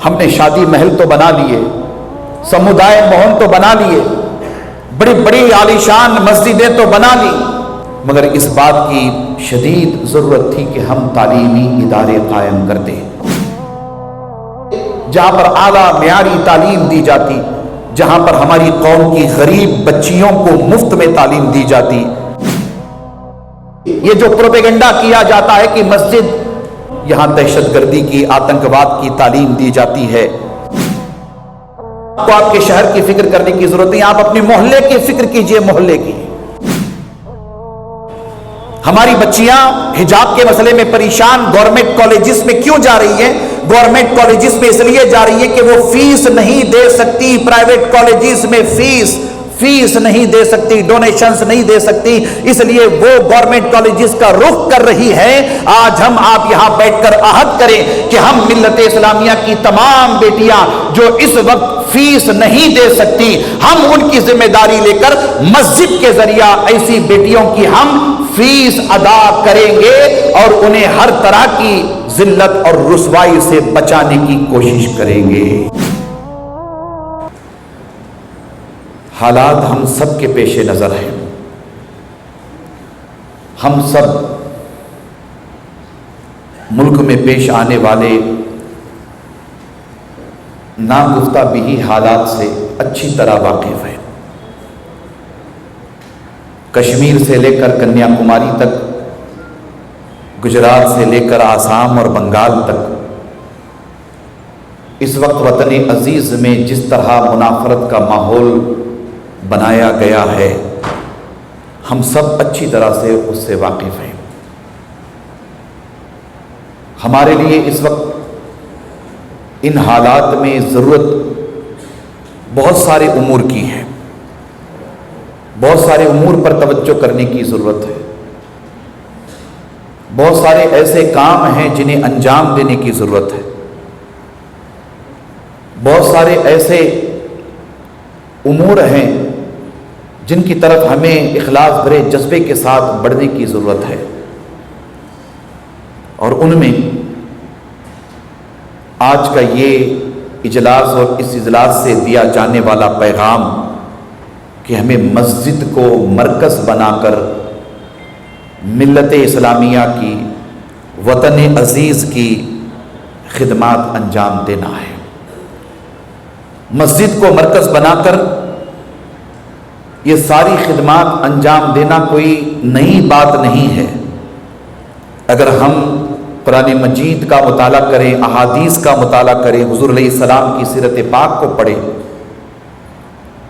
ہم نے شادی محل تو بنا لیے، سمودائے بھون تو بنا لیے، بڑی بڑی عالیشان مسجدیں تو بنا لی، مگر اس بات کی شدید ضرورت تھی کہ ہم تعلیمی ادارے قائم کرتے جہاں پر اعلیٰ معیاری تعلیم دی جاتی، جہاں پر ہماری قوم کی غریب بچیوں کو مفت میں تعلیم دی جاتی۔ یہ جو پروپیگنڈا کیا جاتا ہے کہ مسجد یہاں دہشت گردی کی، آتنکواد کی تعلیم دی جاتی ہے، تو آپ کے شہر کی فکر کرنے کی ضرورت نہیں، آپ اپنے محلے کی فکر کیجئے، محلے کی۔ ہماری بچیاں حجاب کے مسئلے میں پریشان گورنمنٹ کالجز میں کیوں جا رہی ہیں؟ گورنمنٹ کالجز میں اس لیے جا رہی ہے کہ وہ فیس نہیں دے سکتی، پرائیویٹ کالجز میں فیس نہیں دے سکتی، ڈونیشنز نہیں دے سکتی، اس لیے وہ گورنمنٹ کالجز کا رخ کر رہی ہے۔ آج ہم آپ یہاں بیٹھ کر عہد کریں کہ ہم ملت اسلامیہ کی تمام بیٹیاں جو اس وقت فیس نہیں دے سکتی، ہم ان کی ذمہ داری لے کر مسجد کے ذریعہ ایسی بیٹیوں کی ہم فیس ادا کریں گے اور انہیں ہر طرح کی ذلت اور رسوائی سے بچانے کی کوشش کریں گے۔ حالات ہم سب کے پیش نظر ہیں، ہم سب ملک میں پیش آنے والے ناگفتہ بھی حالات سے اچھی طرح واقف ہیں۔ کشمیر سے لے کر کنیا کماری تک، گجرات سے لے کر آسام اور بنگال تک، اس وقت وطن عزیز میں جس طرح منافرت کا ماحول بنایا گیا ہے، ہم سب اچھی طرح سے اس سے واقف ہیں۔ ہمارے لیے اس وقت ان حالات میں ضرورت بہت سارے امور کی ہے، بہت سارے امور پر توجہ کرنے کی ضرورت ہے، بہت سارے ایسے کام ہیں جنہیں انجام دینے کی ضرورت ہے، بہت سارے ایسے امور ہیں جن کی طرف ہمیں اخلاص بھرے جذبے کے ساتھ بڑھنے کی ضرورت ہے، اور ان میں آج کا یہ اجلاس اور اس اجلاس سے دیا جانے والا پیغام کہ ہمیں مسجد کو مرکز بنا کر ملت اسلامیہ کی، وطن عزیز کی خدمات انجام دینا ہے۔ مسجد کو مرکز بنا کر یہ ساری خدمات انجام دینا کوئی نئی بات نہیں ہے۔ اگر ہم قرآن مجید کا مطالعہ کریں، احادیث کا مطالعہ کریں، حضور علیہ السلام کی سیرت پاک کو پڑھیں،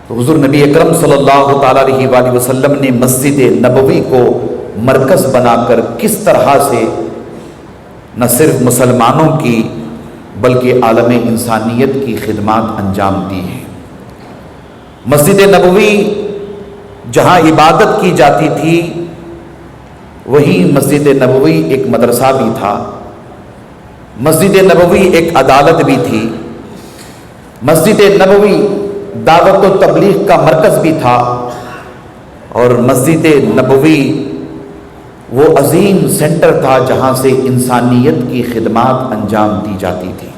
تو حضور نبی اکرم صلی اللہ تعالیٰ علیہ وآلہ وسلم نے مسجد نبوی کو مرکز بنا کر کس طرح سے نہ صرف مسلمانوں کی بلکہ عالم انسانیت کی خدمات انجام دی ہیں۔ مسجد نبوی جہاں عبادت کی جاتی تھی، وہیں مسجد نبوی ایک مدرسہ بھی تھا، مسجد نبوی ایک عدالت بھی تھی، مسجد نبوی دعوت و تبلیغ کا مرکز بھی تھا، اور مسجد نبوی وہ عظیم سینٹر تھا جہاں سے انسانیت کی خدمات انجام دی جاتی تھی۔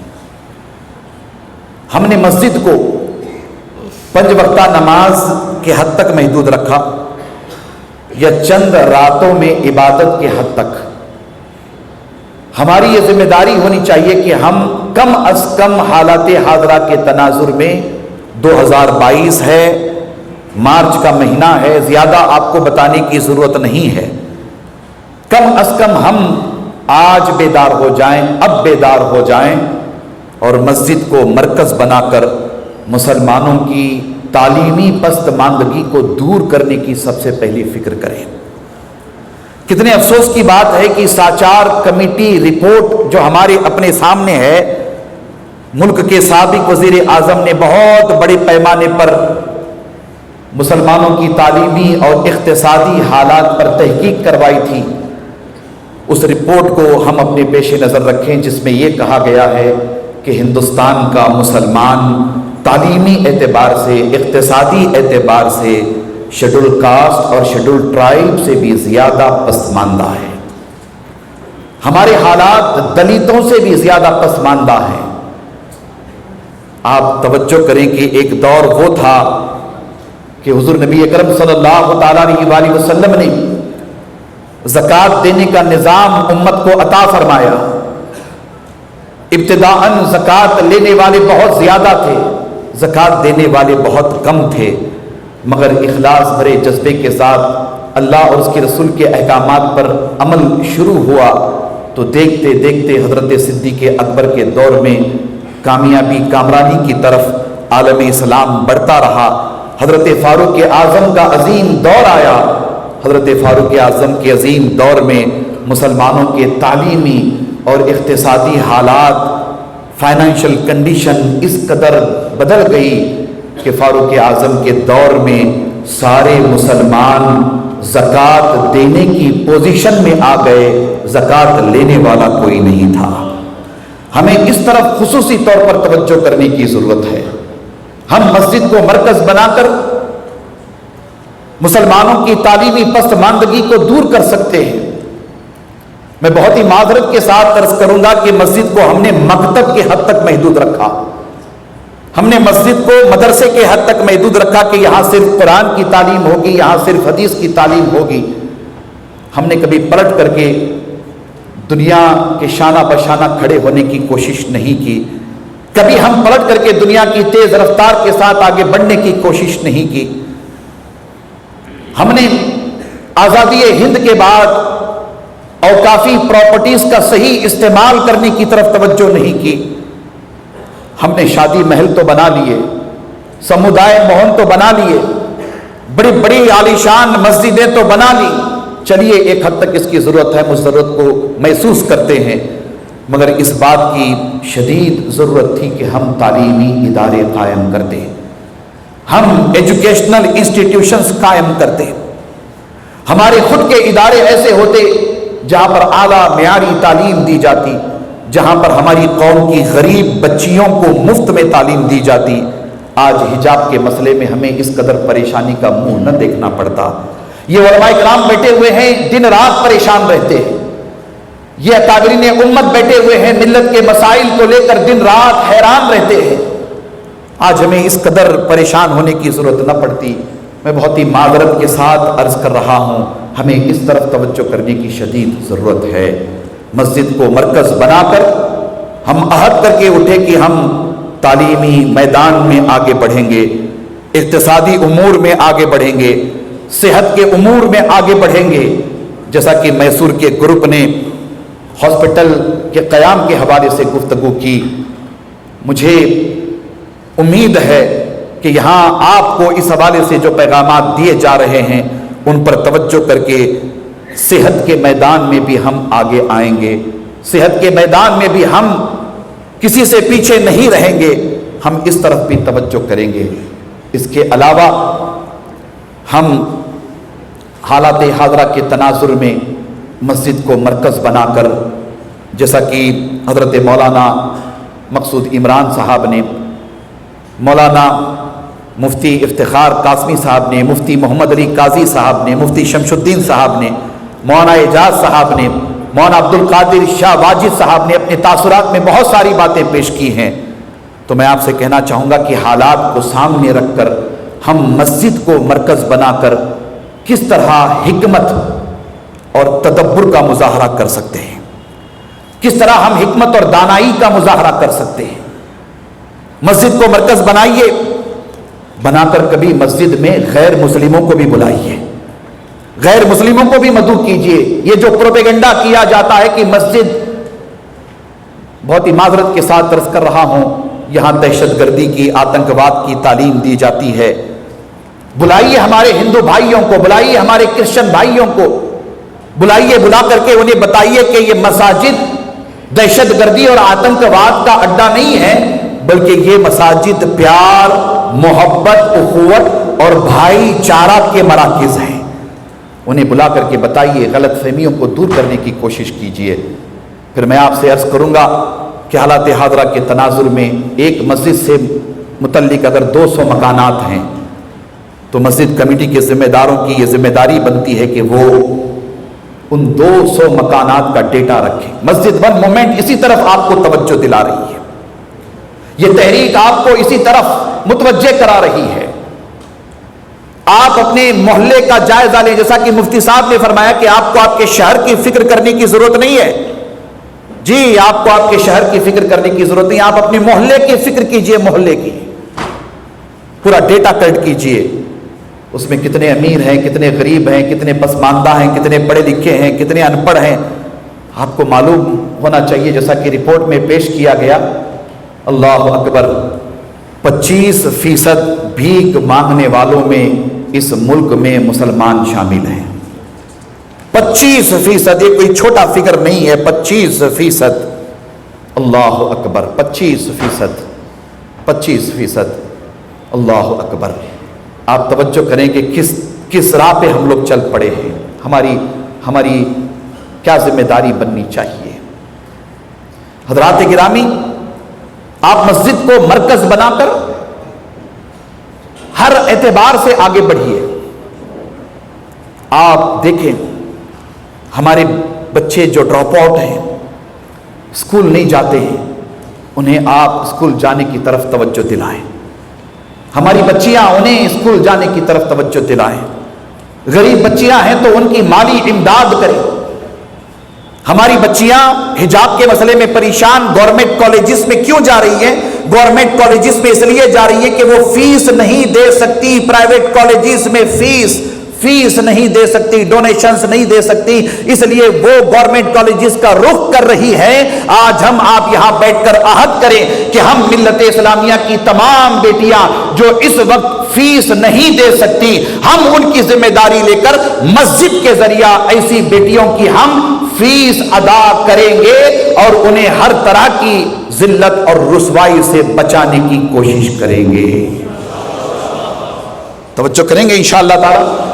ہم نے مسجد کو 5 وقتہ نماز کے حد تک محدود رکھا یا چند راتوں میں عبادت کے حد تک؟ ہماری یہ ذمہ داری ہونی چاہیے کہ ہم کم از کم حالات حاضرہ کے تناظر میں 2022 ہے، مارچ کا مہینہ ہے، زیادہ آپ کو بتانے کی ضرورت نہیں ہے، کم از کم ہم آج بیدار ہو جائیں، اب بیدار ہو جائیں اور مسجد کو مرکز بنا کر مسلمانوں کی تعلیمی پسماندگی کو دور کرنے کی سب سے پہلی فکر کریں۔ کتنے افسوس کی بات ہے کہ ساچار کمیٹی رپورٹ جو ہمارے اپنے سامنے ہے، ملک کے سابق وزیر اعظم نے بہت بڑے پیمانے پر مسلمانوں کی تعلیمی اور اقتصادی حالات پر تحقیق کروائی تھی۔ اس رپورٹ کو ہم اپنے پیش نظر رکھیں، جس میں یہ کہا گیا ہے کہ ہندوستان کا مسلمان تعلیمی اعتبار سے، اقتصادی اعتبار سے شیڈول کاسٹ اور شیڈول ٹرائب سے بھی زیادہ پسماندہ ہے۔ ہمارے حالات دلتوں سے بھی زیادہ پسماندہ ہیں۔ آپ توجہ کریں کہ ایک دور وہ تھا کہ حضور نبی اکرم صلی اللہ تعالیٰ علیہ وسلم نے زکوٰۃ دینے کا نظام امت کو عطا فرمایا. ابتداءً زکوٰۃ لینے والے بہت زیادہ تھے، زکوٰۃ دینے والے بہت کم تھے، مگر اخلاص بھرے جذبے کے ساتھ اللہ اور اس کے رسول کے احکامات پر عمل شروع ہوا تو دیکھتے دیکھتے حضرت صدیق اکبر کے دور میں کامیابی کامرانی کی طرف عالم اسلام بڑھتا رہا. حضرت فاروق اعظم کا عظیم دور آیا. حضرت فاروق اعظم کے عظیم دور میں مسلمانوں کے تعلیمی اور اقتصادی حالات، فائنینشل کنڈیشن اس قدر بدل گئی کہ فاروق اعظم کے دور میں سارے مسلمان زکوٰۃ دینے کی پوزیشن میں آ گئے، زکوٰۃ لینے والا کوئی نہیں تھا. ہمیں اس طرف خصوصی طور پر توجہ کرنے کی ضرورت ہے. ہم مسجد کو مرکز بنا کر مسلمانوں کی تعلیمی پسماندگی کو دور کر سکتے ہیں. میں بہت ہی معذرت کے ساتھ عرض کروں گا کہ مسجد کو ہم نے مکتب کے حد تک محدود رکھا، ہم نے مسجد کو مدرسے کے حد تک محدود رکھا کہ یہاں صرف قرآن کی تعلیم ہوگی، یہاں صرف حدیث کی تعلیم ہوگی. ہم نے کبھی پلٹ کر کے دنیا کے شانہ بشانہ کھڑے ہونے کی کوشش نہیں کی. کبھی ہم پلٹ کر کے دنیا کی تیز رفتار کے ساتھ آگے بڑھنے کی کوشش نہیں کی. ہم نے آزادی ہند کے بعد اوقافی پراپرٹیز کا صحیح استعمال کرنے کی طرف توجہ نہیں کی. ہم نے شادی محل تو بنا لیے، سمودائے بھون تو بنا لیے، بڑی بڑی عالیشان مسجدیں تو بنا لی. چلیے ایک حد تک اس کی ضرورت ہے، ہم اس ضرورت کو محسوس کرتے ہیں، مگر اس بات کی شدید ضرورت تھی کہ ہم تعلیمی ادارے قائم کرتے، ہم ایجوکیشنل انسٹیٹیوشنز قائم کرتے. ہمارے خود کے ادارے ایسے ہوتے جہاں پر اعلیٰ معیاری تعلیم دی جاتی، جہاں پر ہماری قوم کی غریب بچیوں کو مفت میں تعلیم دی جاتی. آج حجاب کے مسئلے میں ہمیں اس قدر پریشانی کا منہ نہ دیکھنا پڑتا. یہ علماء کرام بیٹھے ہوئے ہیں، دن رات پریشان رہتے ہیں. یہ اکابرین امت بیٹھے ہوئے ہیں، ملت کے مسائل کو لے کر دن رات حیران رہتے ہیں. آج ہمیں اس قدر پریشان ہونے کی ضرورت نہ پڑتی. میں بہت ہی معذرت کے ساتھ عرض کر رہا ہوں، ہمیں اس طرف توجہ کرنے کی شدید ضرورت ہے. مسجد کو مرکز بنا کر ہم عہد کر کے اٹھے کہ ہم تعلیمی میدان میں آگے بڑھیں گے، اقتصادی امور میں آگے بڑھیں گے، صحت کے امور میں آگے بڑھیں گے. جیسا کہ میسور کے گروپ نے ہاسپٹل کے قیام کے حوالے سے گفتگو کی، مجھے امید ہے کہ یہاں آپ کو اس حوالے سے جو پیغامات دیے جا رہے ہیں ان پر توجہ کر کے صحت کے میدان میں بھی ہم آگے آئیں گے. صحت کے میدان میں بھی ہم کسی سے پیچھے نہیں رہیں گے، ہم اس طرف بھی توجہ کریں گے. اس کے علاوہ ہم حالات حاضرہ کے تناظر میں مسجد کو مرکز بنا کر، جیسا کہ حضرت مولانا مقصود عمران صاحب نے، مولانا مفتی افتخار قاسمی صاحب نے، مفتی محمد علی قاضی صاحب نے، مفتی شمس الدین صاحب نے، مولانا اعجاز صاحب نے، مولانا عبد القادر شاہ واجد صاحب نے اپنے تاثرات میں بہت ساری باتیں پیش کی ہیں. تو میں آپ سے کہنا چاہوں گا کہ حالات کو سامنے رکھ کر ہم مسجد کو مرکز بنا کر کس طرح حکمت اور تدبر کا مظاہرہ کر سکتے ہیں، کس طرح ہم حکمت اور دانائی کا مظاہرہ کر سکتے ہیں. مسجد کو مرکز بنائیے، بنا کر کبھی مسجد میں غیر مسلموں کو بھی بلائیے، غیر مسلموں کو بھی مدعو کیجئے. یہ جو پروپیگنڈا کیا جاتا ہے کہ مسجد، بہت ہی معذرت کے ساتھ عرض کر رہا ہوں، یہاں دہشت گردی کی، آتنکواد کی تعلیم دی جاتی ہے. بلائیے ہمارے ہندو بھائیوں کو، بلائیے ہمارے کرسچن بھائیوں کو، بلائیے، بلا کر کے انہیں بتائیے کہ یہ مساجد دہشت گردی اور آتنکواد کا اڈا نہیں ہے، بلکہ یہ مساجد پیار، محبت، اخوت اور بھائی چارہ کے مراکز ہیں. انہیں بلا کر کے بتائیے، غلط فہمیوں کو دور کرنے کی کوشش کیجیے. پھر میں آپ سے عرض کروں گا کہ حالات حاضرہ کے تناظر میں ایک مسجد سے متعلق اگر 200 مکانات ہیں تو مسجد کمیٹی کے ذمہ داروں کی یہ ذمہ داری بنتی ہے کہ وہ ان 200 مکانات کا ڈیٹا رکھیں. مسجد ون مومنٹ اسی طرف آپ کو توجہ دلا رہی ہے یہ تحریک آپ کو اسی طرف متوجہ کرا رہی ہے۔ آپ اپنے محلے کا جائزہ لیں، جیسا کہ مفتی صاحب نے فرمایا کہ آپ کو آپ کے شہر کی فکر کرنے کی ضرورت نہیں ہے۔ جی آپ کو آپ کے شہر کی فکر کرنے کی ضرورت نہیں، آپ اپنے محلے کی فکر کیجئے، محلے کی پورا ڈیٹا کلیکٹ کیجئے، اس میں کتنے امیر ہیں، کتنے غریب ہیں، کتنے پسماندہ ہیں، کتنے پڑھے لکھے ہیں، کتنے ان پڑھ ہیں، آپ کو معلوم ہونا چاہیے۔ جیسا کہ رپورٹ میں پیش کیا گیا، اللہ اکبر، 25% بھیک مانگنے والوں میں اس ملک میں مسلمان شامل ہیں۔ 25%، یہ کوئی چھوٹا فگر نہیں ہے، 25%، اللہ اکبر، 25%، اللہ اکبر۔ آپ توجہ کریں کہ کس راہ پہ ہم لوگ چل پڑے ہیں، ہماری کیا ذمہ داری بننی چاہیے۔ حضرات گرامی، آپ مسجد کو مرکز بنا کر ہر اعتبار سے آگے بڑھیے۔ آپ دیکھیں ہمارے بچے جو ڈراپ آؤٹ ہیں، اسکول نہیں جاتے ہیں، انہیں آپ اسکول جانے کی طرف توجہ دلائیں۔ ہماری بچیاں، انہیں اسکول جانے کی طرف توجہ دلائیں۔ غریب بچیاں ہیں تو ان کی مالی امداد کریں۔ ہماری بچیاں حجاب کے مسئلے میں پریشان، گورنمنٹ کالجز میں کیوں جا رہی ہیں؟ گورنمنٹ کالجز میں اس لیے جا رہی ہے کہ وہ فیس نہیں دے سکتی، پرائیویٹ کالجز میں فیس نہیں دے سکتی، ڈونیشنز نہیں دے سکتی، اس لیے وہ گورنمنٹ کالجز کا رخ کر رہی ہے۔ آج ہم آپ یہاں بیٹھ کر عہد کریں کہ ہم ملت اسلامیہ کی تمام بیٹیاں جو اس وقت فیس نہیں دے سکتی، ہم ان کی ذمہ داری لے کر مسجد کے ذریعہ ایسی بیٹیوں کی ہم فیس ادا کریں گے اور انہیں ہر طرح کی ذلت اور رسوائی سے بچانے کی کوشش کریں گے۔ توجہ کریں گے انشاءاللہ تعالی۔